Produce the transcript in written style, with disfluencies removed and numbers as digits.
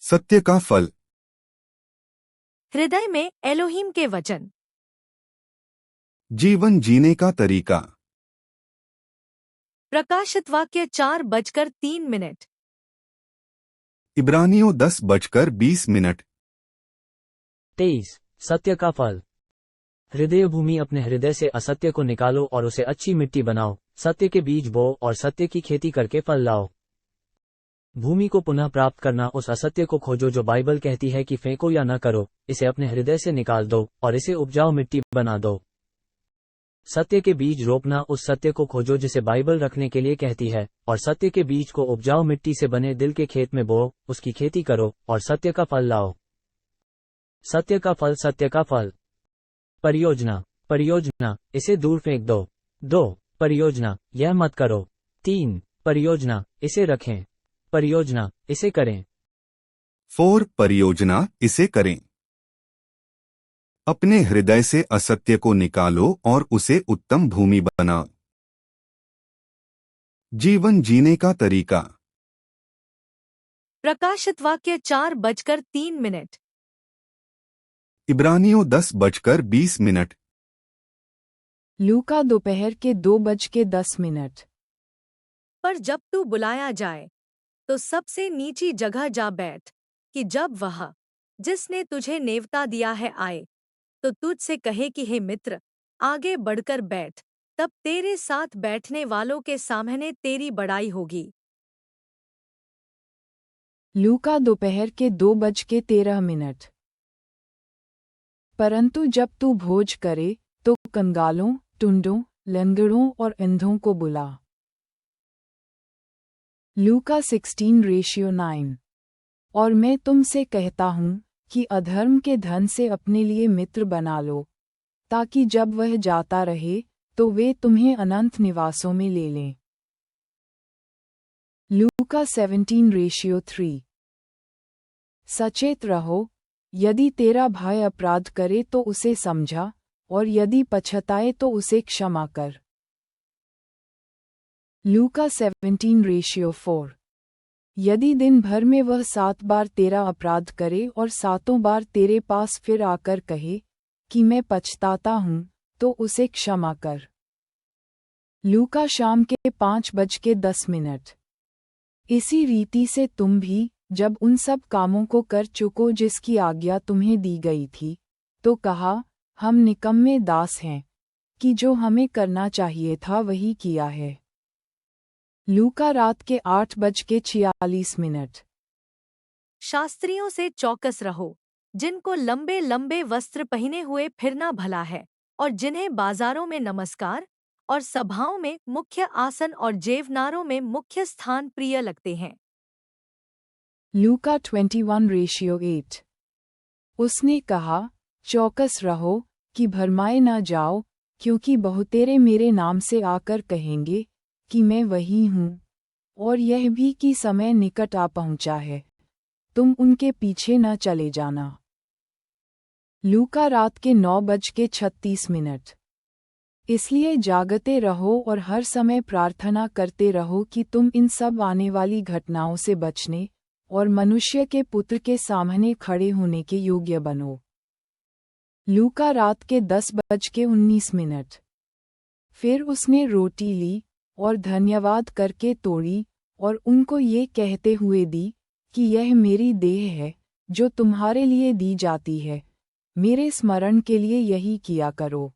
सत्य का फल। हृदय में एलोहीम के वचन। जीवन जीने का तरीका। प्रकाशित वाक्य 4:03। इब्रानियों 10:20। 23 सत्य का फल। हृदय भूमि, अपने हृदय से असत्य को निकालो और उसे अच्छी मिट्टी बनाओ। सत्य के बीज बो और सत्य की खेती करके फल लाओ। भूमि को पुनः प्राप्त करना, उस असत्य को खोजो जो बाइबल कहती है कि फेंको या न करो। इसे अपने हृदय से निकाल दो और इसे उपजाऊ मिट्टी बना दो। सत्य के बीज रोपना, उस सत्य को खोजो जिसे बाइबल रखने के लिए कहती है, और सत्य के बीज को उपजाऊ मिट्टी से बने दिल के खेत में बो, उसकी खेती करो और सत्य का फल लाओ। सत्य का फल। सत्य का फल। परियोजना। परियोजना, इसे दूर फेंक दो। 2 परियोजना, यह मत करो। 3 परियोजना, इसे रखें। परियोजना, इसे करें। 4 परियोजना, इसे करें। अपने हृदय से असत्य को निकालो और उसे उत्तम भूमि बनाओ। जीवन जीने का तरीका। प्रकाशित वाक्य 4:03। इब्रानियों 10:20। लूका दोपहर के 2:10। पर जब तू बुलाया जाए तो सबसे नीची जगह जा बैठ, कि जब वह जिसने तुझे नेवता दिया है आए तो तुझसे कहे कि हे मित्र, आगे बढ़कर बैठ, तब तेरे साथ बैठने वालों के सामने तेरी बड़ाई होगी। लूका दोपहर के 2:13। परंतु जब तू भोज करे तो कंगालों, टुंडों, लंगड़ों और अंधों को बुला। लूका 16:9। और मैं तुमसे कहता हूँ कि अधर्म के धन से अपने लिए मित्र बना लो, ताकि जब वह जाता रहे तो वे तुम्हें अनंत निवासों में ले लें। लूका 17:3। सचेत रहो, यदि तेरा भाई अपराध करे तो उसे समझा, और यदि पछताए तो उसे क्षमा कर। लूका 17:4। यदि दिन भर में वह 7 बार तेरा अपराध करे और 7 बार तेरे पास फिर आकर कहे कि मैं पछताता हूँ, तो उसे क्षमा कर। लूका शाम के 5:10। इसी रीति से तुम भी, जब उन सब कामों को कर चुको जिसकी आज्ञा तुम्हें दी गई थी, तो कहा, हम निकम्मे दास हैं, कि जो हमें करना चाहिए था वही किया है। लूका रात के 8:46। शास्त्रियों से चौकस रहो, जिनको लंबे लंबे वस्त्र पहने हुए फिरना भला है, और जिन्हें बाजारों में नमस्कार और सभाओं में मुख्य आसन और जेवनारों में मुख्य स्थान प्रिय लगते हैं। लूका 21:8। उसने कहा, चौकस रहो कि भरमाए न जाओ, क्योंकि बहुतेरे मेरे नाम से आकर कहेंगे कि मैं वही हूँ, और यह भी कि समय निकट आ पहुँचा है, तुम उनके पीछे न चले जाना। लूका रात के 9:36। इसलिए जागते रहो और हर समय प्रार्थना करते रहो कि तुम इन सब आने वाली घटनाओं से बचने और मनुष्य के पुत्र के सामने खड़े होने के योग्य बनो। लूका रात के 10:19। फिर उसने रोटी ली और धन्यवाद करके तोड़ी और उनको ये कहते हुए दी कि यह मेरी देह है, जो तुम्हारे लिए दी जाती है, मेरे स्मरण के लिए यही किया करो।